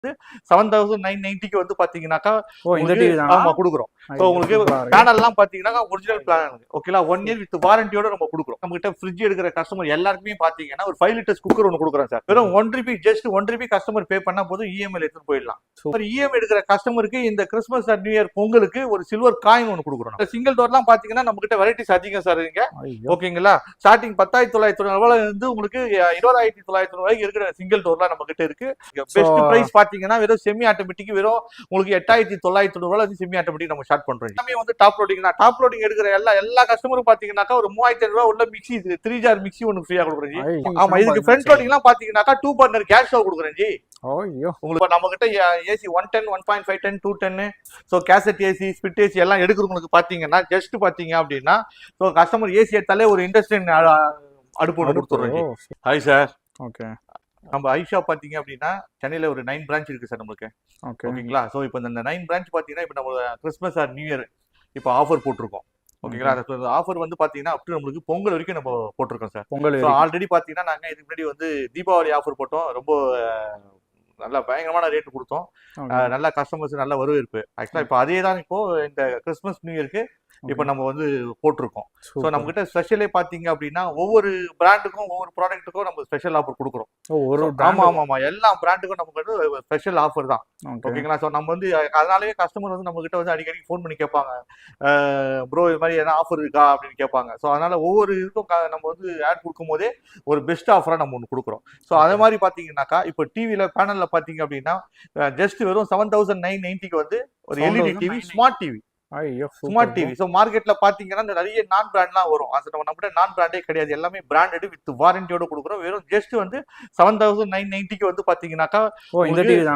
7990 வந்து பாத்தீங்கன்னாக்கா ஆமா கொடுக்குறோம். ஸோ உங்களுக்கு சூப்பரா பேனல்லாம் பாத்தீங்கன்னா ஒரிஜினல் பிளான் ஓகேங்களா, 1 இயர் வித் வாரண்டியோட நம்ம கொடுக்குறோம். நம்ம கிட்ட ஃப்ரிட்ஜ் எடுக்கிற கஸ்டமர் எல்லாருக்குமே பாத்தீங்கன்னா ஒரு 5 லிட்டர்ஸ் குக்கர் ஒன்று கொடுக்குறோம் சார். வெறும் 1 ரூபி, ஜஸ்ட் 1 ரூபி கஸ்டமர் பே பண்ணா போதும், இஎம்ஐ எடுத்துட்டு போயிடலாம். இஎம்ஐ எடுக்கிற கஸ்டமருக்கு இந்த கிறிஸ்மஸ் அண்ட் நியூ இயர் பொங்கலுக்கு ஒரு சில்வர் காயின் ஒன்று கொடுக்குறோம். சிங்கிள் டோர்லாம் பாத்தீங்கன்னா நம்ம கிட்ட வெரைட்டிஸ் அதிகம் சார் இங்க ஓகேங்களா. ஸ்டார்டிங் 10,900 இருந்து உங்களுக்கு 20,900 வரைக்கும் இருக்கிற சிங்கிள் டோர்லாம் நம்ம கிட்ட இருக்கு. பெஸ்ட் பிரைஸ் பாத்தீங்கன்னா வெறும் செமி ஆட்டோமேட்டிக் வெறும் உங்களுக்கு 8,900 செமி ஆட்டோமேட்டிக் நம்ம ஸ்டார்ட் பண்றோம். எல்லாமே வந்து டாப் லோடிங் தான். டாப் லோடிங் எடுக்கிற எல்லா கஸ்டமரும் பாத்தீங்கன்னாக்கா ஒரு 3,500 உள்ள மிக்ஸி 3 ஜார் மிக்ஸி ஒன்று ஃப்ரீயா கொடுக்குறேன். ஆமா, இதுக்கு ஃப்ரண்ட் லோடிங் எல்லாம் பாத்தீங்கன்னாக்கா 2 பர்னர் கேஸ் ஸ்டவ் கொடுக்குறேன் ஜி. உங்களுக்கு நம்ம கிட்ட AC 110, 1.5 10, 210 so cassette AC, split AC எல்லாம் எடுக்கிறவங்களுக்கு பாத்தீங்கன்னா ஜஸ்ட் பாத்தீங்க அப்படின்னா ஸோ கஸ்டமர் ஏசி எடுத்தாலே ஒரு இண்டஸ்ட்ரியல் அடுப்பு ஒன்று கொடுத்துருவோம். Hi sir. ஓகே, நம்ம ஐஷா பாத்தீங்க அப்படின்னா சென்னையில ஒரு 9 பிரான்ச் இருக்கு சார் நம்மளுக்கு ஓகேங்களா. ஸோ இப்போ இந்த 9 பிரான்ச் பாத்தீங்கன்னா இப்போ நம்ம கிறிஸ்மஸ் ஆர் நியூ இயர் இப்போ ஆஃபர் போட்டிருக்கோம் ஓகேங்களா. அந்த ஆஃபர் வந்து பாத்தீங்கன்னா அப் டு நம்மளுக்கு பொங்கல் வரைக்கும் நம்ம போட்டிருக்கோம் சார். பொங்கல் ஆல்ரெடி பாத்தீங்கன்னா நாங்க இதுக்கு முன்னாடி வந்து தீபாவளி ஆஃபர் போட்டோம். ரொம்ப நல்லா பயங்கரமான ரேட்டு கொடுத்தோம். நல்லா கஸ்டமர்ஸ் நல்ல வரவேற்பு. ஆக்சுவலா இப்போ அதே தான் இப்போ இந்த கிறிஸ்மஸ் நியூ இயருக்கு இப்போ நம்ம வந்து போட்டிருக்கோம். ஸோ நம்ம கிட்ட ஸ்பெஷலே பாத்தீங்க அப்படின்னா ஒவ்வொரு பிராண்டுக்கும் ஒவ்வொரு ப்ராடக்ட்டுக்கும் நம்ம ஸ்பெஷல் ஆஃபர் கொடுக்குறோம். ஆமா ஆமா ஆமா, எல்லா பிராண்டுக்கும் நமக்கு வந்து ஸ்பெஷல் ஆஃபர் தான் ஓகேங்களா. ஸோ நம்ம வந்து அதனாலேயே கஸ்டமர் வந்து நம்ம கிட்ட வந்து அடிக்கடி ஃபோன் பண்ணி கேட்பாங்க, ப்ரோ இது மாதிரி எதனா ஆஃபர் இருக்கா அப்படின்னு கேட்பாங்க. ஸோ அதனால ஒவ்வொரு இதுக்கும் நம்ம வந்து ஆட் கொடுக்கும் போதே ஒரு பெஸ்ட் ஆஃபரா நம்ம ஒன்று கொடுக்குறோம். ஸோ அதே மாதிரி பாத்தீங்கன்னாக்கா இப்போ டிவில பேனல்ல பாத்தீங்க அப்படின்னா ஜஸ்ட் வெறும் 7,990 வந்து ஒரு LED TV, smart TV, smart TV. So மார்க்கெட்ல பாத்தீங்கன்னா நிறைய நான் பிராண்ட்லாம் வரும். அது நம்ம நான் பிராண்டே கிடையாது, எல்லாமே பிராண்டட் வித் வாரண்டியோட கொடுக்குறோம். வெறும் ஜஸ்ட் வந்து 7,990 வந்து பாத்தீங்கன்னாக்கா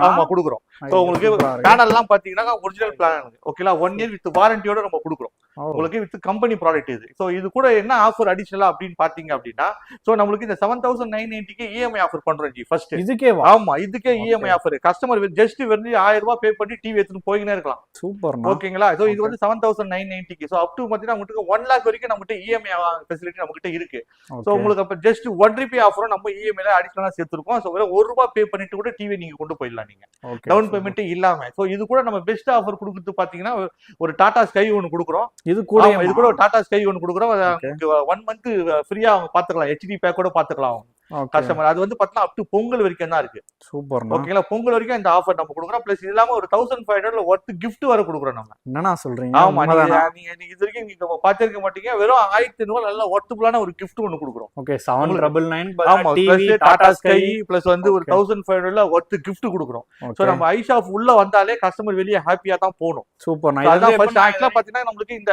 ஆமா கொடுக்குறோம். ஸோ உங்களுக்கு பேனல்லாம் பாத்தீங்கன்னா ஒரிஜினல் பிளான் ஓகேங்களா, 1 இயர் வித் வாரண்டியோட நம்ம கொடுக்குறோம் உங்களுக்கு வித் கம்பெனி ப்ராடக்ட் இது. ஸோ இது கூட என்ன ஆஃபர் அடிஷனலா அப்படின்னு பாத்தீங்க அப்படின்னா ஸோ நம்மளுக்கு இந்த 7,990 இஎம்ஐ ஆஃபர் பண்றோம் ஜி. ஃபர்ஸ்ட் இதுக்கே ஆமா, இதுக்கே இஎம்ஐ ஆஃபர். கஸ்டமர் ஜஸ்ட் வந்து 1000 ரூபாய் பே பண்ணி டிவி எடுத்துட்டு போயினே இருக்கலாம். சூப்பர் ஓகேங்களா. ஸோ இது வந்து 7,990. ஸோ அப் டு பாத்தீங்கன்னா உங்களுக்கு 1 லாக் வரைக்கும் நம்மகிட்ட இஎம்ஐ ஃபெசிலிட்டி நம்மகிட்ட இருக்கு. ஸோ உங்களுக்கு அப்ப ஜஸ்ட் 1 ரூபி ஆஃபரும் நம்ம இஎம்ஐல அடிஷனலா சேர்த்திருக்கோம். ஸோ வெறும் 1 ரூபாய் பே பண்ணிட்டு கூட டிவி நீங்க கொண்டு போயிடலாம் நீங்க டவுன் பேமெண்ட் இல்லாம. ஸோ இது கூட நம்ம பெஸ்ட் ஆஃபர் கொடுக்குறது பாத்தீங்கன்னா ஒரு டாடா ஸ்கை ஒன்று கொடுக்குறோம். இது கூட டாடா ஸ்கை ஒன்று கொடுக்குறோம். 1 மந்த் ஃப்ரீயா அவங்க பாத்துக்கலாம், ஹெச்டி பேக் கூட பாத்துக்கலாம் கஸ்டமர். அது வந்து பாத்தீங்கன்னா அப் டு பொங்கல் வரைக்கும் தான் இருக்கு. சூப்பர் ஓகேங்களா. பொங்கல் வரைக்கும் இந்த ஆஃபர் நம்ம கொடுக்குறோம். பிளஸ் இது இல்லாம ஒரு 1,500 ஒர்த் கிஃப்ட் வர கொடுக்குறோம் நம்ம. என்னன்னா சொல்றீங்க? ஆமா, நீங்க இது வரைக்கும் நீங்க பாத்திருக்க மாட்டீங்க. வெறும் 1,500 நல்ல ஒர்த்தபுளான ஒரு கிஃப்ட் ஒன்று கொடுக்குறோம். ஓகே, 799 ஆமா, பிளஸ் டாடா ஸ்கை பிளஸ் வந்து ஒரு 1,500 ஒர்த் கிஃப்ட் கொடுக்குறோம். சோ நம்ம ஐஷா உள்ள வந்தாலே கஸ்டமர் வெளியே ஹாப்பியா தான் போகணும். சூப்பர். அதான் ஃபர்ஸ்ட் ஆக்சுவலா பாத்தீங்கன்னா நம்மளுக்கு இந்த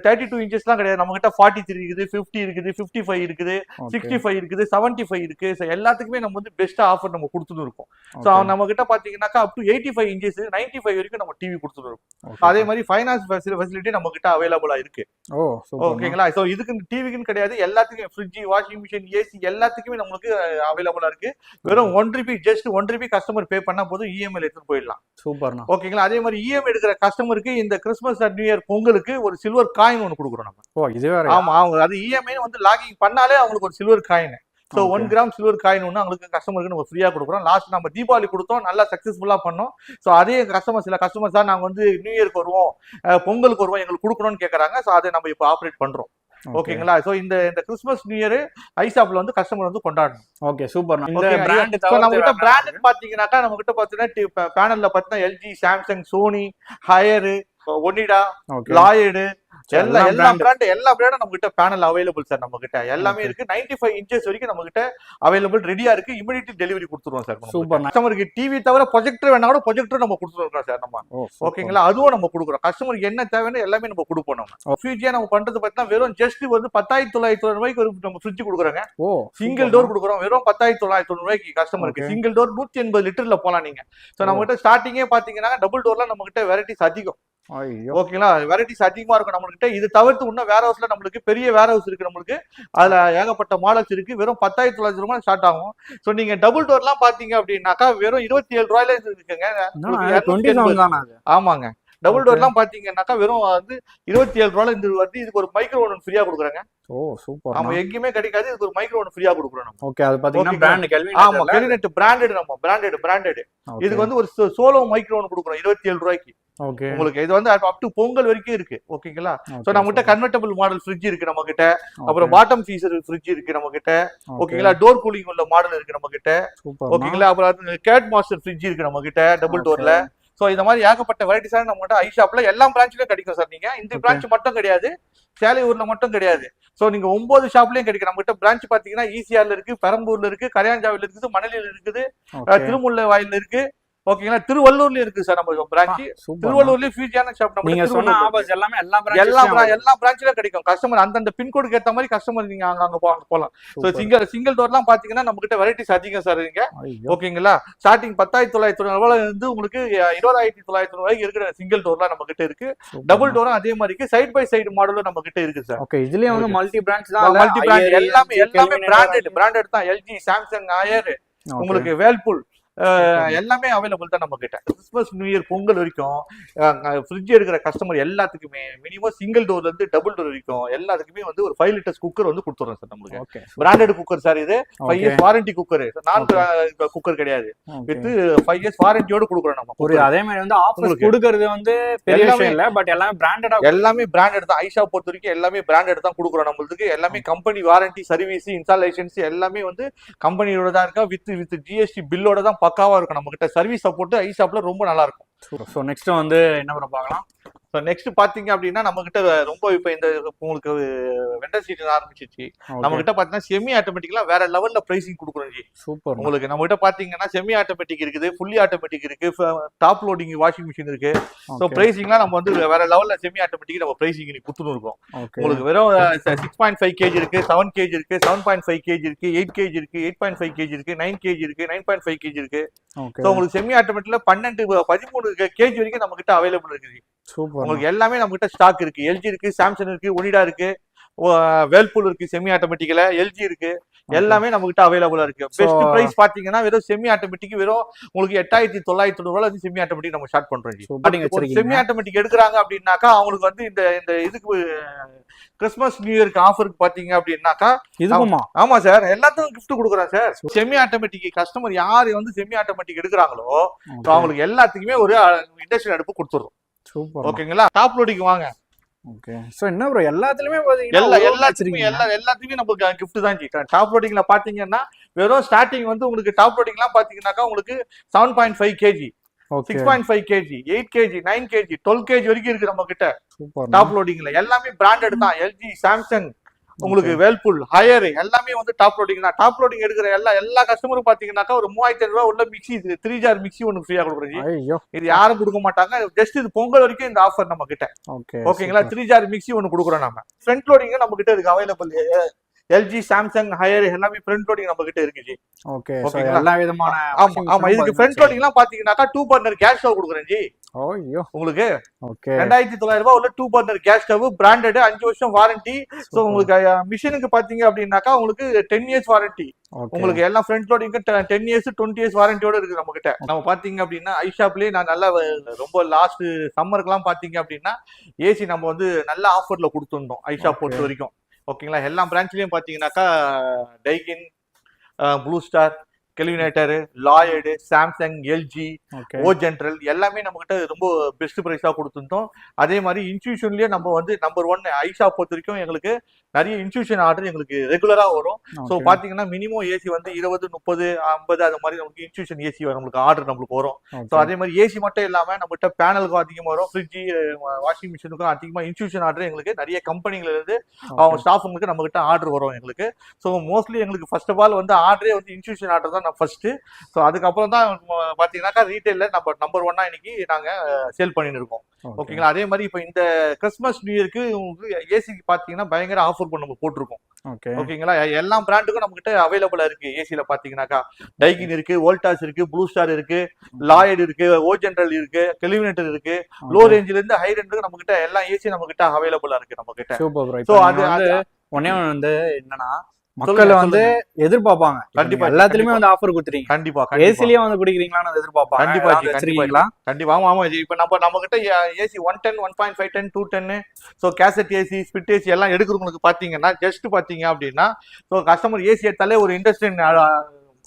32 இன்ச்சஸ்லாம் கிடையாது. நம்ம கிட்ட 43 இருக்குது, 50 இருக்குது, 55 இருக்குது, 65 இருக்குது, 75 இருக்கு. எல்லாத்துக்குமே நம்ம வந்து பெஸ்ட் ஆஃபர் நம்ம கொடுத்துட்டு இருக்கோம். சோ நம்ம கிட்ட பாத்தீங்கன்னாக்கா அப் டு 85 இன்ச்சஸ் 95 வரைக்கும் நம்ம டிவி கொடுத்துட்டு இருக்கோம். அதே மாதிரி ஃபைனான்ஸ் ஃபெசிலிட்டி நம்ம கிட்ட அவைலபிளா இருக்கு. ஓகேங்களா. சோ இதுக்கு டிவிக்குன்னு கிடையாது, எல்லாத்துக்கும் ஃப்ரிட்ஜ், வாஷிங் மிஷின், ஏசி எல்லாத்துக்குமே நம்மளுக்கு அவைலபிளா இருக்கு. வெறும் 1 ரூபி, ஜஸ்ட் 1 ரூபி கஸ்டமர் பே பண்ணா போதும், இஎம்ஐ எடுத்துட்டு போயிடலாம். சூப்பர் ஓகேங்களா. அதே மாதிரி இஎம்ஐ எடுக்கிற கஸ்டமருக்கு இந்த கிறிஸ்மஸ் அண்ட் நியூ இயர் பொங்கலுக்கு ஒரு சில்வர் காயின் ஒன்று கொடுக்குறோம் நம்ம. ஆமா, அவங்க அது இஎம்ஐ வந்து லாகிங் பண்ணாலே அவங்களுக்கு ஒரு silver coin. So 1 gram silver coin ஒன்று அவங்களுக்கு கஸ்டமருக்கு நம்ம ஃப்ரீயா கொடுக்குறோம். லாஸ்ட் நம்ம தீபாவளி கொடுத்தோம், நல்லா சக்சஸ்ஃபுல்லா பண்ணோம். ஸோ அதே கஸ்டமர்ஸ் சில கஸ்டமர்ஸ் தான் நாங்கள் வந்து நியூ இயருக்கு வருவோம், பொங்கலுக்கு வருவோம், எங்களுக்கு கொடுக்கணும்னு கேட்கறாங்க. ஸோ அதை நம்ம இப்போ ஆப்ரேட் பண்றோம் ஓகேங்களா. சோ இந்த கிறிஸ்மஸ் நியூ இயர் ஐஷாப்ல வந்து கஸ்டமர் வந்து கொண்டாடணும். Okay, super. இந்த பிராண்ட் நம்ம கிட்ட பிராண்ட் பாத்தீங்கன்னாக்கா நம்ம கிட்ட பாத்தீங்கன்னா பேனல்ல பாத்தீங்கன்னா LG, Samsung, Sony, Haier, Onida, Lloyd எல்லா பிராண்டும் நம்ம கிட்ட பேனல் அவைலபிள் சார். நம்ம கிட்ட எல்லாமே இருக்கு. 95 இன்ச்சஸ் வரைக்கும் நம்ம கிட்ட அவைலபிள் ரெடியா இருக்கு. இமிடியேட் டெலிவரி கொடுத்துருவோம் சார். சூப்பர். கஸ்டமருக்கு டிவி தவிர ப்ரொஜெக்டர் வேணா கூட ப்ரொஜெக்டர் நம்ம கொடுத்துருக்கோம் சார் நம்ம. ஓகேங்களா, அதுவும் நம்ம கொடுக்குறோம். கஸ்டமருக்கு என்ன தேவைன்னு எல்லாமே நம்ம கொடுப்போம். நம்ம ஃபியூஜியா நம்ம பண்றது பார்த்தீங்கன்னா வெறும் ஜஸ்ட் வந்து 10,900 ரூபாய்க்கு ஒரு நம்ம ஃப்ரிட்ஜ் கொடுக்குறாங்க. சிங்கிள் டோர் கொடுக்குறோம் வெறும் 10,900 ரூபாய்க்கு கஸ்டமருக்கு. சிங்கிள் டோர் 180 லிட்டர்ல போலாம் நீங்க. சோ நம்ம கிட்ட ஸ்டார்டிங்கே பாத்தீங்கன்னா டபுள் டோர்ல நம்ம கிட்ட வெரைட்டிஸ் அதிகம். ஓகேங்களா, வெரைட்டிஸ் அதிகமா இருக்கும் நம்ம கிட்ட. இது தவிர்த்து இன்னும் வேர் ஹவுஸ்ல நம்மளுக்கு பெரிய வேர் ஹவுஸ் இருக்கு. நம்மளுக்கு அதுல ஏகப்பட்ட மாடல்ஸ் இருக்கு. வெறும் 10,900 ரூபாய் ஸ்டார்ட் ஆகும். சோ நீங்க டபுள் டோர்லாம் பாத்தீங்க அப்படின்னாக்கா வெறும் 27 ரூபாயில இருக்குங்க. ஆமாங்க, டபுள் டோர்லாம் பாத்தீங்கன்னாக்கா வெறும் வந்து 27 ரூபாயில இந்த வருது. இதுக்கு ஒரு மைக்ரோ ஓவன் ஃப்ரீயா கொடுக்குறாங்க. ஓ சூப்பர். நம்ம எங்கேயுமே கிடைக்காது. இதுக்கு ஒரு மைக்ரோ ஓவன் ஃப்ரீயா கொடுக்குறோம் நம்ம. ஓகே, அது பாத்தீங்கன்னா பிராண்ட் ஆமா கெலிநெட் பிராண்டட். நம்ம பிராண்டட். இதுக்கு வந்து ஒரு சோலோ மைக்ரோ ஓவன் கொடுக்குறோம் 27 ரூபாய்க்கு. ஓகே, உங்களுக்கு இது வந்து அப் டு பொங்கல் வரைக்கும் இருக்கு. ஓகேங்களா? சோ நம்ம கிட்ட கன்வெர்ட்டபிள் மாடல் ஃப்ரிட்ஜ் இருக்கு நம்ம கிட்ட. அப்புறம் பாட்டம் ஃபீசர் ஃப்ரிட்ஜ் இருக்கு நம்ம கிட்ட. ஓகேங்களா? டோர் கூலிங் உள்ள மாடல் இருக்கு நம்ம கிட்ட. ஓகேங்களா? அப்புறம் கேட் மாஸ்டர் ஃப்ரிட்ஜ் இருக்கு நம்ம கிட்ட டபுள் டோர்ல. சோ இந்த மாதிரி ஏகப்பட்ட வெரைட்டிஸான நம்ம கிட்ட ஐஷாப்ல எல்லா பிரான்ச்லயும் கிடைக்கும் சார். நீங்க இந்த பிரான்ச் மட்டும் கிடையாது, சேலையூர்ல மட்டும் கிடையாது. சோ நீங்க 9 ஷாப்லயும் கிடைக்கும். நம்ம கிட்ட பிரான்ச் பாத்தீங்கன்னா ஈசிஆர்ல இருக்கு, பெரம்பூர்ல இருக்கு, கரையாஞ்சாவில இருக்குது, மணலில இருக்குது, திருமுல்லை வாயில இருக்கு. ஓகேங்களா? திருவள்ளூர்லயும் இருக்கு சார் நம்ம பிரான்ச். திருவள்ளூர்லயும் ஃபியூஜியான ஷாப் நம்ம. நீங்க சொன்ன ஆபர்ஸ் எல்லாமே எல்லா பிரான்ச்லயும் கிடைக்கும். கஸ்டமர் அந்தந்த பின்கோடுக்கு ஏத்த மாதிரி கஸ்டமர் நீங்க அங்க போலாம். சோ சிங்கிள் டோர்லாம் பாத்தீங்கன்னா நம்ம கிட்ட வெரைட்டிஸ் அதிகம் சார் இங்க. ஓகேங்களா? ஸ்டார்டிங் 10,900 ரூபாயில இருந்து உங்களுக்கு 20,900 ரூபாய்க்கு இருக்கிற சிங்கிள் டோர்லாம் நம்ம கிட்ட இருக்கு. டபுள் டோரும் அதே மாதிரி இருக்கு. சைடு பை சைடு மாடலும் நம்ம கிட்ட இருக்கு சார். ஓகே, இதுலயே வந்து மல்டி பிரான்ச் தான். மல்டி பிராண்ட் எல்லாமே பிராண்டட் தான். எல்ஜி, சாம்சங், ஆயர், உங்களுக்கு வேல்பூல் எல்லாமே அவைலபிள் தான் நம்ம கிட்ட. கிறிஸ்மஸ் நியூ இயர் பொங்கல் வரைக்கும் ஃப்ரிட்ஜ் எடுக்கிற கஸ்டமர் எல்லாத்துக்குமே மினிமம் சிங்கிள் டோர்ல இருந்து டபுள் டோர் வரைக்கும் எல்லாத்துக்குமே வந்து ஒரு 5 லிட்டர்ஸ் குக்கர் வந்து கொடுத்துறோம் சார் நம்மளுக்கு. Branded cooker sir. இது 5 இயர்ஸ் வாரண்டி குக்கர், நான் குக்கர் கிடையாது. வித் 5 இயர்ஸ் வாரண்டியோட கொடுக்குறோம் நம்ம. அதே மாதிரி வந்து ஆஃபர் கொடுக்கிறது வந்து பெரிய விஷயம் இல்ல, பட் எல்லாமே பிராண்டடா, எல்லாமே பிராண்டட் தான். ஐஷா பொறுத்த வரைக்கும் எல்லாமே பிராண்டட் தான் கொடுக்குறோம் நம்மளுக்கு. எல்லாமே கம்பெனி வாரண்டி, சர்வீஸ், இன்ஸ்டாலேஷன்ஸ் எல்லாமே வந்து கம்பெனியோட தான் இருக்கா. வித் ஜிஎஸ்டி பில்லோட தான் பக்காவா இருக்கும் நம்ம கிட்ட. சர்வீஸ் சப்போர்ட் ஐஷாப்ல ரொம்ப நல்லா இருக்கும். சோ நெக்ஸ்ட் வந்து என்ன பண்ண பார்க்கலாம். ஸோ நெக்ஸ்ட் பாத்தீங்க அப்படின்னா நம்ம கிட்ட ரொம்ப இப்போ இந்த உங்களுக்கு வெண்டர் சீசன் ஆரம்பிச்சிச்சு. நம்ம கிட்ட பாத்தீங்கன்னா செமி ஆட்டோமேட்டிக்லாம் வேற லெவல்ல பிரைசிங் கொடுக்குறோம் ஜி. சூப்பர். உங்களுக்கு நம்ம கிட்ட பாத்தீங்கன்னா செமி ஆட்டோமேட்டிக் இருக்குது, ஃபுல்லி ஆட்டோமேட்டிக் இருக்கு, டாப் லோடிங் வாஷிங் மிஷின் இருக்கு. ஸோ பிரைசிங்லாம் நம்ம வந்து வேற லெவல்ல செமி ஆட்டோமேட்டிக் நம்ம பிரைசிங் கொடுத்துட்டு இருக்கோம். உங்களுக்கு வெறும் 6.5 kg இருக்கு, 7 kg இருக்கு, 7.5 kg இருக்கு, 8 kg இருக்கு, 8.5 kg இருக்கு, 9 kg இருக்கு, 9.5 kg இருக்கு. ஸோ உங்களுக்கு செமி ஆட்டோமேட்டிக்ல 13 kg வரைக்கும் நம்ம கிட்ட அவைலபிள் இருக்குது. உங்களுக்கு எல்லாமே நம்ம கிட்ட ஸ்டாக் இருக்கு. எல்ஜி இருக்கு, சாம்சங் இருக்கு, ஒனிடா இருக்கு, வேல்பூல் இருக்கு, செமி ஆட்டோமேட்டிக்ல எல்ஜி இருக்கு, எல்லாமே நம்ம கிட்ட அவைலபிளா இருக்கு. பெஸ்ட் பிரைஸ் பாத்தீங்கன்னா வெறும் செமி ஆட்டோமேட்டிக் வெறும் உங்களுக்கு 8,900 ரூபாய் வந்து செமி ஆட்டோமேட்டிக் நம்ம ஸ்டார்ட் பண்றோம். செமி ஆட்டோமேட்டிக் எடுக்கிறாங்க அப்படின்னாக்கா அவங்களுக்கு வந்து இந்த இதுக்கு கிறிஸ்மஸ் நியூ இயருக்கு ஆஃபருக்கு பாத்தீங்க அப்படின்னாக்கா ஆமா சார் எல்லாத்துக்கும் கிஃப்ட் கொடுக்குறேன் சார். செமி ஆட்டோமேட்டிக் கஸ்டமர் யாரு வந்து செமி ஆட்டோமேட்டிக் எடுக்கிறாங்களோ அவங்களுக்கு எல்லாத்துக்குமே ஒரு இண்டக்ஷன் அடுப்பு கொடுத்துறோம். ஓகேங்களா? டாப் லோடிங் வாங்க. ஓகே. சோ என்ன ப்ரோ எல்லாத்துலயுமே பாத்தீங்கன்னா எல்லாத்துலயுமே நமக்கு கிஃப்ட் தான் ஜி. டாப் லோடிங்ல பாத்தீங்கன்னா வெறும் ஸ்டார்டிங் வந்து உங்களுக்கு டாப் லோடிங்லாம் பாத்தீங்கன்னாக்கா உங்களுக்கு 7.5 kg, 6.5 kg, 8 kg, 9 kg, 12 kg வரைக்கும் இருக்கு நம்ம கிட்ட. டாப் லோடிங்ல எல்லாமே பிராண்டட் தான். எல்ஜி, சாம்சங், உங்களுக்கு வேல்பூல், ஹையர் எல்லாமே வந்து டாப் லோடிங் தான். டாப் லோடிங் எடுக்கிற எல்லா கஸ்டமரும் பாத்தீங்கன்னாக்கா ஒரு 3,500 ரூபாய் உள்ள மிக்சி, 3 ஜார் மிக்சி ஒன்று ஃப்ரீயா கொடுக்குறோம். இது யாரும் கொடுக்க மாட்டாங்க. ஜஸ்ட் இது பொங்கல் வரைக்கும் இந்த ஆஃபர் நம்ம கிட்ட. ஓகேங்களா? 3 ஜார் மிக்சி ஒன்று கொடுக்குறோம் நம்ம. ஃப்ரண்ட் லோடிங் நம்ம கிட்ட இருக்கு அவைலபிள். எல்ஜி, சாம்சங், ஹையர் எல்லாமே ஃப்ரண்ட் லோடிங் நம்ம கிட்ட இருக்கு. ஓகே. எல்லா விதமான ஆமா இதுக்கு ஃப்ரண்ட் லோடிங்லாம் பாத்தீங்கன்னாக்கா 2 பர்னர் கேஸ் ஸ்டவ் கொடுக்குறேன் ஜி. உங்களுக்கு 2,900 ரூபாய் உள்ள 2 பர்னர் கேஸ் ஸ்டவ் பிராண்டட், 5 வருஷம் வாரண்டி. சோ உங்களுக்கு மிஷினுக்கு பாத்தீங்க அப்படின்னாக்கா உங்களுக்கு 10 இயர்ஸ் வாரண்டி. உங்களுக்கு எல்லாம் ஃப்ரண்ட் லோடிங்க்கு 10 இயர்ஸ் 20 இயர்ஸ் வாரண்டியோட இருக்கு நம்ம கிட்ட. நம்ம பாத்தீங்க அப்படின்னா ஐஷாப்லயே நான் நல்லா ரொம்ப லாஸ்ட் சம்மருக்குலாம் பாத்தீங்க அப்படின்னா ஏசி நம்ம வந்து நல்ல ஆஃபர்ல கொடுத்துருந்தோம் ஐஷா பொறுத்த வரைக்கும். ஓகேங்களா? எல்லா பிரான்ச்லயும் பாத்தீங்கன்னாக்கா Daikin, blue star, Kelvinator, Lloyd, Samsung, LG, O General எல்லாமே நம்ம கிட்ட ரொம்ப பெஸ்ட் பிரைஸா கொடுத்துருந்தோம். அதே மாதிரி இன்ஸ்டியூஷன்லயே நம்ம வந்து நம்பர் 1 ஐஷா பொறுத்த வரைக்கும் எங்களுக்கு நிறைய இன்ஸ்டியூஷன் ஆர்டர் எங்களுக்கு ரெகுலரா வரும். ஸோ பாத்தீங்கன்னா மினிமம் ஏசி வந்து 20, 30, 50 அது மாதிரி நமக்கு இன்ஸ்டியூஷன் ஏசி நம்மளுக்கு ஆர்டர் நம்மளுக்கு வரும். ஸோ அதே மாதிரி ஏசி மட்டும் இல்லாம நம்மகிட்ட பேனலுக்கும் அதிகமாக வரும், ஃப்ரிட்ஜ், வாஷிங் மிஷினுக்கும் அதிகமாக இன்ஸ்டியூஷன் ஆர்டர் எங்களுக்கு நிறைய கம்பெனில இருந்து அவங்க ஸ்டாஃபுங்களுக்கு நம்ம கிட்ட ஆர்டர் வரும் எங்களுக்கு. ஸோ மோஸ்ட்லி எங்களுக்கு ஃபர்ஸ்ட் ஆஃப் ஆல் வந்து ஆர்டரே வந்து இன்ஸ்டியூஷன் ஆர்டர் தான் ஃபர்ஸ்ட். ஸோ அதுக்கப்புறம் தான் பாத்தீங்கன்னாக்கா ரீட்டைல நம்ம நம்பர் 1 இன்னைக்கு நாங்க சேல் பண்ணிட்டு இருக்கோம். ஓகேங்களா? அதே மாதிரி இப்போ இந்த கிறிஸ்மஸ் நியூ இயருக்கு உங்களுக்கு ஏசிக்கு பாத்தீங்கன்னா பயங்கர ஆஃபர் நம்ம போட்டிருக்கோம். ஓகேங்களா? எல்லா பிராண்டுக்கும் நம்ம கிட்ட அவைலபிளா இருக்கு. ஏசில பாத்தீங்கன்னாக்கா டைகின் இருக்கு, வோல்டாஸ் இருக்கு, ப்ளூ ஸ்டார் இருக்கு, லாய்டு இருக்கு, ஓஜென்ட்ரல் இருக்கு, கெல்வினேட்டர் இருக்கு. லோ ரேஞ்சில இருந்து ஹை ரேஞ்சுக்கு நம்ம கிட்ட எல்லா ஏசி நம்ம கிட்ட அவைலபிளா இருக்கு நம்ம கிட்ட. சோ அது ஒண்ணே வந்து என்னன்னா மக்கள் வந்து எதிர்பார்ப்பாங்க. கண்டிப்பா எல்லாத்துலயுமே வந்து ஆஃபர் கொடுத்துறீங்க. கண்டிப்பா ஏசிலயே வந்து குடிக்கிறீங்களான்னு எதிர்பார்ப்பாங்க. கண்டிப்பா வச்சிருக்கீங்களா? கண்டிப்பா. ஆமா ஆமா. இப்ப நம்ம கிட்ட AC 110, 1.5 210, so cassette AC, split AC எல்லாம் எடுக்கிறவங்களுக்கு பாத்தீங்கன்னா ஜஸ்ட் பாத்தீங்க அப்படின்னா, ஸோ கஸ்டமர் ஏசி எடுத்தாலே ஒரு இண்டஸ்ட்ரியல்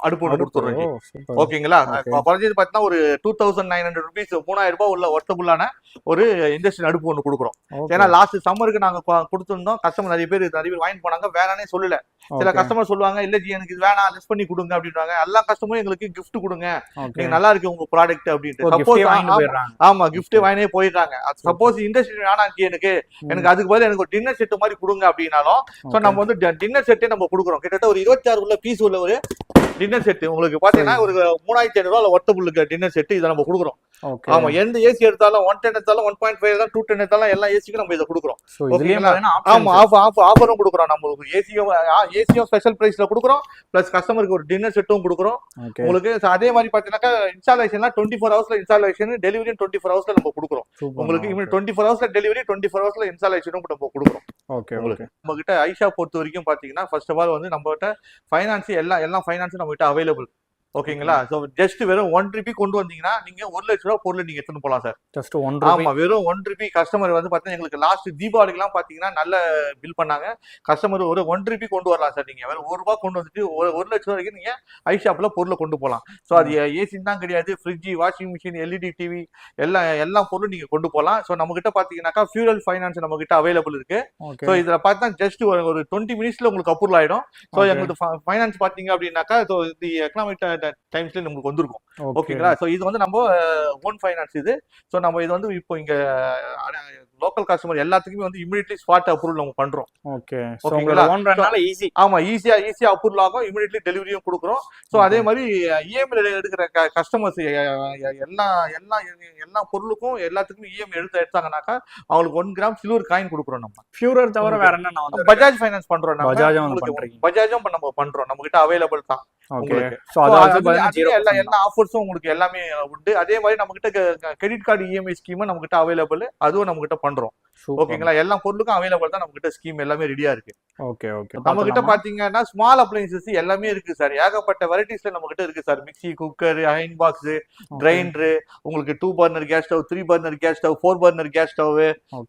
அடுப்பு ஒன்று கொடுத்துருவோம். ஓகேங்களா? குறைஞ்சது பார்த்தீங்கன்னா ஒரு 2900 ருபீஸ், 3000 ரூபாய் உள்ள ஒர்த்தபுளான ஒரு இண்டஸ்ட்ரியல் அடுப்பு ஒன்று கொடுக்குறோம். ஏன்னா லாஸ்ட் சம்மருக்கு நாங்க கொடுத்துருந்தோம். கஸ்டமர் நிறைய பேர் வாங்கிட்டு போனாங்க, வேணானே சொல்லல. சில கஸ்டமர் சொல்லுவாங்க, இல்ல ஜி எனக்கு இது வேணாம், லெஸ் பண்ணி கொடுங்க அப்படின்றாங்க. எல்லா கஸ்டமரும் எங்களுக்கு கிஃப்ட் கொடுங்க, நீங்க நல்லா இருக்கு உங்க ப்ராடக்ட் அப்படின்ட்டு. சப்போஸ் ஆமா கிஃப்ட் வாங்கினே போயிடுறாங்க. சப்போஸ் இண்டஸ்ட்ரியல் வேணாம் ஜி எனக்கு அதுக்கு பதில் எனக்கு ஒரு டின்னர் செட் மாதிரி கொடுங்க அப்படின்னாலும், ஸோ நம்ம வந்து டின்னர் செட்டே நம்ம கொடுக்குறோம். கிட்டத்தட்ட ஒரு 26 உள்ள பீஸ் உள்ள ஒரு டின்னர் செட் உங்களுக்கு பாத்தீங்கன்னா ஒரு 3500 ரூபாய் ஒர்த்தபுள் டின்னர் செட் இதை நம்ம கொடுக்குறோம். ஆமா, எந்த ஏசி எடுத்தாலும் 110 எடுத்தாலும் 1.5 எடுத்தாலும் 210 எடுத்தாலும் எல்லா ஏசிக்கும் நம்ம இதை கொடுக்குறோம். ஆமா, ஆஃபரும் கொடுக்குறோம். நம்ம ஏசியும் ஸ்பெஷல் பிரைஸ்ல கொடுக்குறோம், பிளஸ் கஸ்டமருக்கு ஒரு டின்னர் செட்டும் கொடுக்குறோம் உங்களுக்கு. அதே மாதிரி பாத்தீங்கன்னா இன்ஸ்டாலேஷன்லாம் 24 ஹவர்ஸ்ல இன்ஸ்டாலேஷன், டெலிவரி 24 ஹவர்ஸ்ல நம்ம கொடுக்குறோம் உங்களுக்கு. 24 ஹவர்ஸ்ல டெலிவரி, 24 ஹவர்ஸ்ல இன்ஸ்டாலேஷனும் நம்ம கொடுக்குறோம் உங்களுக்கு. நம்ம கிட்ட ஐஷா பொறுத்த வரைக்கும் பாத்தீங்கன்னா ஃபர்ஸ்ட் ஆஃப் ஆல் வந்து நம்ம கிட்ட ஃபைனான்ஸ் எல்லாம் ஃபைனான்ஸும் நம்ம கிட்ட அவைலபிள். ஓகேங்களா? சோ ஜஸ்ட் வெறும் 1 ரூபி கொண்டு வந்தீங்கன்னா நீங்க 1 லட்சம் ரூபாய் பொருள் நீங்க எடுத்துன்னு போலாம் சார். Just 1 Ruby. ஆமா, வெறும் 1 ரூபி. கஸ்டமர் வந்து பாத்தீங்கன்னா எங்களுக்கு லாஸ்ட் தீபாவளிக்குலாம் பாத்தீங்கன்னா நல்ல பில் பண்ணாங்க. கஸ்டமர் ஒரு 1 ரூபி கொண்டு வரலாம் சார். நீங்க வெறும் 1 ரூபாய் கொண்டு வந்துட்டு 1 லட்சம் ரூபாய் வரைக்கும் நீங்க ஐஷாப்ல பொருளை கொண்டு போலாம். சோ அது ஏசி தான் கிடையாது, fridge, washing machine, LED TV எல்லா பொருளும் நீங்க கொண்டு போலாம். சோ நம்ம கிட்ட பாத்தீங்கன்னாக்கா ஃபியூரல் ஃபைனான்ஸ் நம்ம கிட்ட அவைலபிள் இருக்கு. சோ இதுல பார்த்தா ஜஸ்ட் ஒரு 20 மினிட்ஸ்ல உங்களுக்கு அப்ரூவல் ஆயிடும். சோ எங்களுக்கு ஃபைனான்ஸ் பாத்தீங்க அப்படின்னாக்கா சோ தி எக்கனாமிக் டைம்ஸ்ல நமக்கு வந்திருக்கும். ஓகேங்களா? சோ இது வந்து நம்ம ஓன் ஃபைனான்ஸ் இது. சோ நம்ம இது வந்து இப்போ இங்க லோக்கல் கஸ்டமர் எல்லாத்துக்குமே வந்து இமிடியட்லி ஸ்பாட் அப்ரூவல் நம்ம பண்றோம். ஓகே, ஓகேங்களா? ஓன்றனால ஈஸி. ஆமா, ஈஸியா அப்ரூவல் ஆகும், இமிடியட்லி டெலிவரியும் கொடுக்குறோம். சோ அதே மாதிரி இஎம்ஐ எடுக்கிற கஸ்டமர்ஸ் எல்லா பொருளுக்கும் எல்லாத்துக்குமே இஎம்ஐ எடுத்தாங்கன்னாக்கா அவங்களுக்கு 1 கிராம் சில்வர் காயின் கொடுக்குறோம். நம்ம ஃபியூரர் தவிர வேற என்ன? நான் பஜாஜ் ஃபைனான்ஸ் பண்றோம். பஜாஜும் நம்ம பண்றோம். நம்ம கிட்ட அவைலபிள் தான் உங்களுக்கு. எல்லா ஆஃபர்ஸும் உங்களுக்கு எல்லாமே உண்டு. அதே மாதிரி நம்ம கிட்ட கிரெடிட் கார்டு இஎம்ஐ ஸ்கீம் நம்ம கிட்ட அவைலபிள், அதுவும் நம்ம கிட்ட பண்றோம். ஓகேங்களா? எல்லா பொருளுக்கும் அவைலபிள் தான். நம்ம கிட்ட ஸ்கீம் எல்லாமே ரெடியா இருக்கு. Okay okay. நம்ம கிட்ட பாத்தீங்கன்னா ஸ்மால் அப்ளையன்சஸ் எல்லாமே இருக்கு சார். ஏகப்பட்ட வெரைட்டிஸ்ல நம்ம கிட்ட இருக்கு sir. Mixie, cooker, iron box, grinder, உங்களுக்கு 2 burner gas stove, 3 burner gas stove, 4 burner gas stove,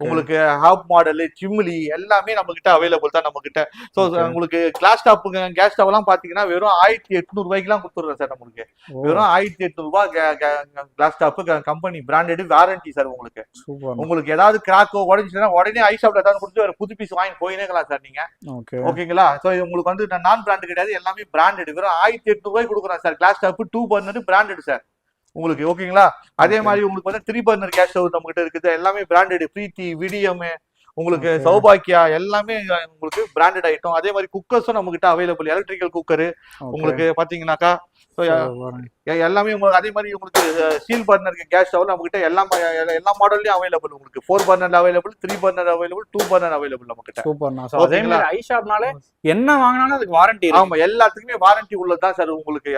உங்களுக்கு ஹாப் மாடல், சிம்லி எல்லாமே நம்ம கிட்ட அவைலபிள் தான் நம்ம கிட்ட. சோ உங்களுக்கு கிளாஸ் டாப் கேஸ் ஸ்டவ் எல்லாம் பாத்தீங்கன்னா வெறும் 1800 ரூபாய்க்குலாம் கொடுத்துறோம் சார். நம்மளுக்கு வெறும் 1800 ரூபாய் class top, company branded, warranty sir. உங்களுக்கு ஏதாவது கிராக்கோ உடஞ்சுன்னா உடனே ஐஷாப்ல ஏதாவது கொடுத்து ஒரு புது பீஸ் வாங்கி போயினேங்களா சார் நீங்க. ஓகேங்களா? சோ உங்களுக்கு வந்து நான் பிராண்ட் கிடையாது, எல்லாமே பிராண்டட். வெறும் 1800 ரூபாய் கொடுக்குறோம் sir. Class top 2 burner branded sir உங்களுக்கு. ஓகேங்களா? அதே மாதிரி உங்களுக்கு வந்து 3 பர்னர் கேஸ் ஸ்டவ் நம்ம கிட்ட இருக்குது. எல்லாமே பிராண்டட். பிரீத்தி, விடியம், உங்களுக்கு சௌபாக்கியா எல்லாமே உங்களுக்கு பிராண்டட் ஐட்டம். அதே மாதிரி குக்கர்ஸும் நம்ம கிட்ட அவைலபிள். எலக்ட்ரிக்கல் குக்கர் உங்களுக்கு பாத்தீங்கன்னாக்கா எல்லாமே உங்களுக்கு. அதே மாதிரி உங்களுக்கு ஸ்டீல் பர்னர் கேஸ் ஸ்டவ் நம்ம கிட்ட எல்லா மாடல்லயும் அவைலபிள். உங்களுக்கு 4 burner available, 3 burner available, 2 burner available நம்ம கிட்ட. அதே மாதிரி ஐஷாப்னால என்ன வாங்கினாலும் அதுக்கு வாரண்டி. ஆமா, எல்லாத்துக்குமே வாரண்டி உள்ளதுதான் சார். உங்களுக்கு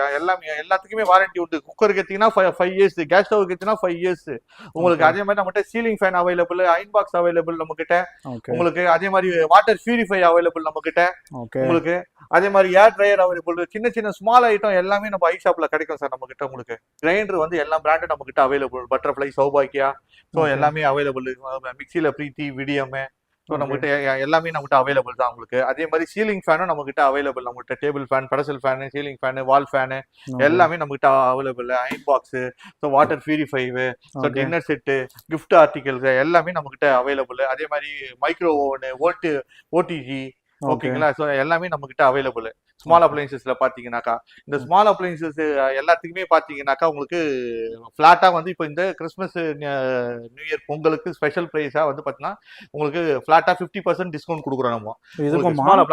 எல்லாத்துக்குமே வாரண்டி உண்டு. குக்கருக்கு எடுத்தீங்கன்னா 5 இயர்ஸ், கேஸ் ஸ்டவ் எடுத்தீங்கன்னா 5 இயர்ஸ் உங்களுக்கு. அதே மாதிரி நம்ம கிட்ட ceiling fan available, iron box available நம்ம கிட்ட உங்களுக்கு. அதே மாதிரி வாட்டர் பியூரிஃபை அவைலபிள் நம்ம கிட்ட உங்களுக்கு. அதே மாதிரி ஏர் ட்ரையர் அவைலபிள். சின்ன ஸ்மால் ஐட்டம் எல்லாமே நம்ம ஐஷாப்ல கிடைக்கும் சார் நம்ம கிட்ட. உங்களுக்கு கிரைண்டர் வந்து எல்லா பிராண்டும் நம்ம கிட்ட அவைலபிள். பட்டர்ஃபிளை, சௌபாக்கியா, ஸோ எல்லாமே அவைலபிள். மிக்சியில பிரீத்தி, விடியம், ஸோ நம்ம கிட்ட எல்லாமே நம்ம கிட்ட அவைலபிள் தான் உங்களுக்கு. அதே மாதிரி சீலிங் ஃபேனும் நம்ம கிட்ட அவைலபிள். நம்ம கிட்ட table fan, pedestal fan, ceiling fan, wall fan எல்லாமே நம்ம கிட்ட available. Iron box, so water purify, so dinner set, gift articles எல்லாமே நம்ம கிட்ட அவைலபிள். அதே மாதிரி மைக்ரோ ஓவனு, ஓடிஜி, ஓகேங்களா? ஸோ எல்லாமே நம்ம கிட்ட அவைலபிள். ஸ்மால் அப்ளைன்சஸ்ல பாத்தீங்கன்னாக்கா இந்த ஸ்மால் அப்ளைன்சஸ் எல்லாத்துக்குமே பாத்தீங்கன்னாக்கா உங்களுக்கு பிளாட்டா வந்து இப்போ இந்த கிறிஸ்மஸ், நியூ இயர், பொங்கலுக்கு ஸ்பெஷல் பிரைஸா வந்து பாத்தீங்கன்னா உங்களுக்கு பிளாட்டா 50% டிஸ்கவுண்ட் கொடுக்குறோம் நம்ம.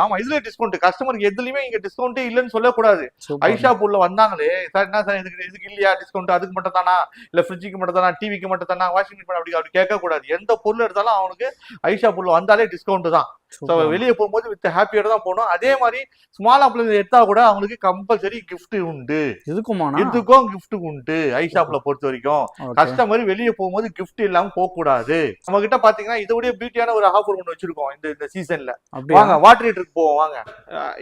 ஆமா, இதுல டிஸ்கவுண்ட் கஸ்டமருக்கு எதுலயுமே இங்க டிஸ்கவுண்டே இல்லைன்னு சொல்லக்கூடாது. ஐஷாப் உள்ள வந்தாங்களே சார், என்ன சார் இதுக்கு இல்லையா டிஸ்கவுண்ட்? அதுக்கு மட்டும் தானா, இல்ல ஃப்ரிட்ஜுக்கு மட்டும் தானா, டிவிக்கு மட்டும் தானா, வாஷிங் மிஷின் அப்படி கேட்க கூடாது. எந்த பொருள் எடுத்தாலும் அவனுக்கு ஐஷாப் உள்ள வந்தாலே டிஸ்கவுண்ட் தான். வெளியே போகும்போது வித் ஹாப்பியோட தான் போகணும். அதே மாதிரி ஸ்மால் ஷாப்ல எடுத்தா கூட அவங்களுக்கு கம்பல்சரி கிஃப்ட் உண்டு. இதுக்கும் கிஃப்ட் உண்டு ஐ ஷாப்ல பொறுத்த வரைக்கும். கஸ்டமர் வெளியே போகும்போது கிஃப்ட் இல்லாம போக கூடாது. நம்ம கிட்ட பாத்தீங்கன்னா இதோட பியூட்டியான ஒரு ஆஃபர் ஒன்று வச்சிருக்கோம் இந்த சீசன்ல. வாங்க வாட்டர் ஹீட்டருக்கு போவோம் வாங்க.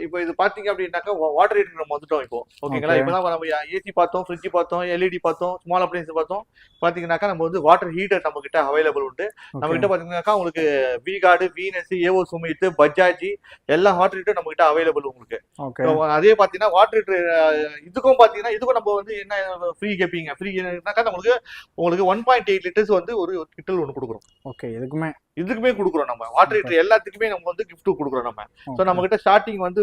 இப்போ இது பாத்தீங்க அப்படின்னாக்கா வாட்டர் ஹீட்டர் நம்ம வந்துட்டோம் இப்போ. ஓகேங்களா, இப்பதான் நம்ம ஏசி பார்த்தோம், ஃப்ரிட்ஜ் பார்த்தோம், எல்இடி பார்த்தோம், ஸ்மால் அப்ளையன்ஸ் பார்த்தோம். பாத்தீங்கன்னாக்கா நம்ம வந்து வாட்டர் ஹீட்டர் நம்ம கிட்ட அவைலபிள் உண்டு. நம்ம கிட்ட பாத்தீங்கன்னாக்கா உங்களுக்கு V-Guard, வீனஸ், ஏவோ சுமித், பஜாஜ் எல்லா வாட்டர் ஹீட்டர் நம்ம கிட்ட அவைலபிள் உங்களுக்கு. அதே பாத்தீங்கன்னா வாட்டர் ஹீட்டர் இதுக்கும் பாத்தீங்கன்னா இதுக்கும் நம்ம வந்து என்ன ஃப்ரீ கேப்பீங்க. ஃப்ரீனாக்கா உங்களுக்கு 1.8 லிட்டர்ஸ் வந்து ஒரு கிட்டல் ஒன்று கொடுக்குறோம். ஓகே, இதுக்குமே கொடுக்குறோம் நம்ம வாட்டர் ஹீட்டர் எல்லாத்துக்குமே நம்ம வந்து கிஃப்ட் கொடுக்குறோம் நம்ம. ஸோ நம்ம கிட்ட ஸ்டார்டிங் வந்து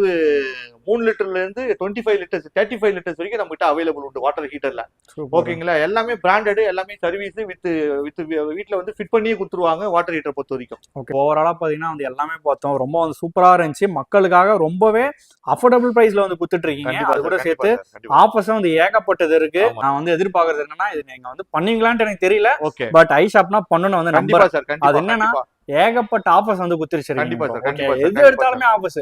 3 லிட்டர்ல இருந்து 25 லிட்டர்ஸ் 35 லிட்டர்ஸ் வரைக்கும் நம்ம கிட்ட அவைலபிள் உண்டு வாட்டர் ஹீட்டர்ல. ஓகேங்களா, எல்லாமே பிராண்டட், எல்லாமே சர்வீஸ் வித் வீட்டுல வந்து ஃபிட் பண்ணியே கொடுத்துருவாங்க வாட்டர் ஹீட்டர் பொறுத்த வரைக்கும். ஓகே, ஓவராலா பாத்தீங்கன்னா வந்து எல்லாமே பார்த்தோம், ரொம்ப வந்து சூப்பரா இருந்துச்சு. மக்களுக்காக ரொம்பவே அஃபோர்டபுள் பிரைஸ்ல வந்து கொடுத்துட்டு இருக்கீங்க. அது கூட சேர்த்து ஆஃபர்ஸும் வந்து ஏகப்பட்டது இருக்கு. நான் வந்து எதிர்பார்க்கறது என்னன்னா, இது நீங்க வந்து பண்ணீங்களான்னு எனக்கு தெரியல, பட் ஐ ஷாப்னா பண்ணணும் வந்து நம்புறேன். அது என்னன்னா ஏகப்பட்ட ஆஃபர்ஸ் வந்து குடுத்துருச்சு. எது எடுத்தாலுமே ஆஃபர்ஸ்.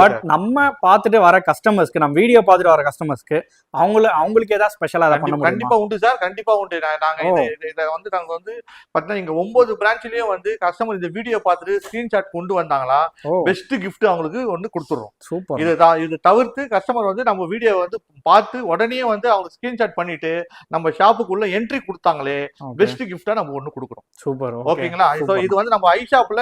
பட் நம்ம பார்த்துட்டு வர கஸ்டமர்ஸ்க்கு, நம்ம வீடியோ பார்த்துட்டு வர கஸ்டமர்ஸ்க்கு அவங்களுக்கு ஏதாவது ஸ்பெஷலா அதை பண்ண முடியுமா? கண்டிப்பா உண்டு சார், கண்டிப்பா உண்டு. நாங்க வந்து பாத்தீங்கன்னா இங்க 9 பிரான்ச்லயும் வந்து கஸ்டமர் இந்த வீடியோ பார்த்துட்டு ஸ்கிரீன்ஷாட் கொண்டு வந்தாங்களா பெஸ்ட் கிஃப்ட் அவங்களுக்கு ஒண்ணு கொடுத்துறோம். சூப்பர். இது தவிர்த்து கஸ்டமர் வந்து நம்ம வீடியோ வந்து பார்த்து உடனே வந்து அவங்க ஸ்கிரீன்ஷாட் பண்ணிட்டு நம்ம ஷாப்புக்குள்ள என்ட்ரி கொடுத்தாங்களே பெஸ்ட் கிஃப்டா நம்ம ஒண்ணு கொடுக்குறோம். சூப்பர். ஓகேங்களா, இது வந்து நம்ம ஐ ஷாப்ல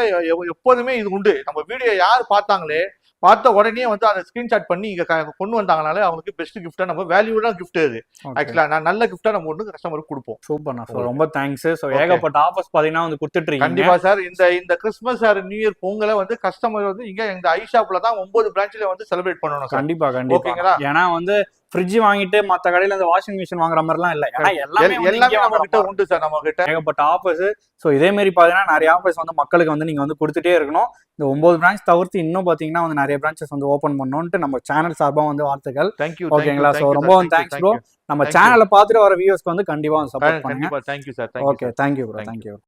எப்போதுமே இது உண்டு. நம்ம வீடியோ யார் பார்த்தாங்களே பார்த்த உடனே வந்து அதை ஸ்கிரீன்ஷாட் பண்ணி இங்க கொண்டு வந்தாங்கனால அவங்களுக்கு பெஸ்ட் கிஃப்டா நம்ம வேல்யூடான கிஃப்ட் அது ஆக்சுவலா நல்ல கிஃப்டா நம்ம ஒண்ணு கஸ்டமருக்கு கொடுப்போம். சூப்பர், ரொம்ப தேங்க்ஸ். சோ ஏகப்பட்ட ஆஃபர்ஸ் பாத்தீங்கன்னா வந்து கொடுத்துட்டு இருக்கீங்க. கண்டிப்பா சார், இந்த கிறிஸ்மஸ் ஆர் நியூ இயர் பொங்கலை வந்து கஸ்டமர் வந்து இங்க இந்த ஐ ஷாப்ல தான் 9 பிரான்ச்ல வந்து செலிப்ரேட் பண்ணணும். கண்டிப்பா. ஓகேங்களா, ஏன்னா வந்து ஃப்ரிட்ஜ் வாங்கிட்டு மத்த கடையில இந்த வாஷிங் மிஷின் வாங்குற மாதிரிலாம் இல்ல. ஏன்னா எல்லாமே நம்ம கிட்ட உண்டு சார். நம்ம கிட்ட ஏகப்பட்ட ஆஃபர்ஸ். சோ இதே மாதிரி பாத்தீங்கன்னா நிறைய ஆஃபர்ஸ் வந்து மக்களுக்கு வந்து நீங்க வந்து கொடுத்துட்டே இருக்கணும். இந்த 9 பிரான்ச் தவிர்த்து இன்னும் பாத்தீங்கன்னா வந்து நிறைய பிரான்ச்சஸ் வந்து ஓபன் பண்ணணும்னு நம்ம சேனல் சார்பா வந்து வாழ்த்துக்கள். ஓகேங்களா, சோ ரொம்ப தேங்க்ஸ் ப்ரோ. நம்ம சேனலை பார்த்துட்டு வர வியூவர்ஸ்க்கு வந்து கண்டிப்பா சப்போர்ட் பண்ணுங்க. Thank you sir. Okay, thank you bro. Thank you.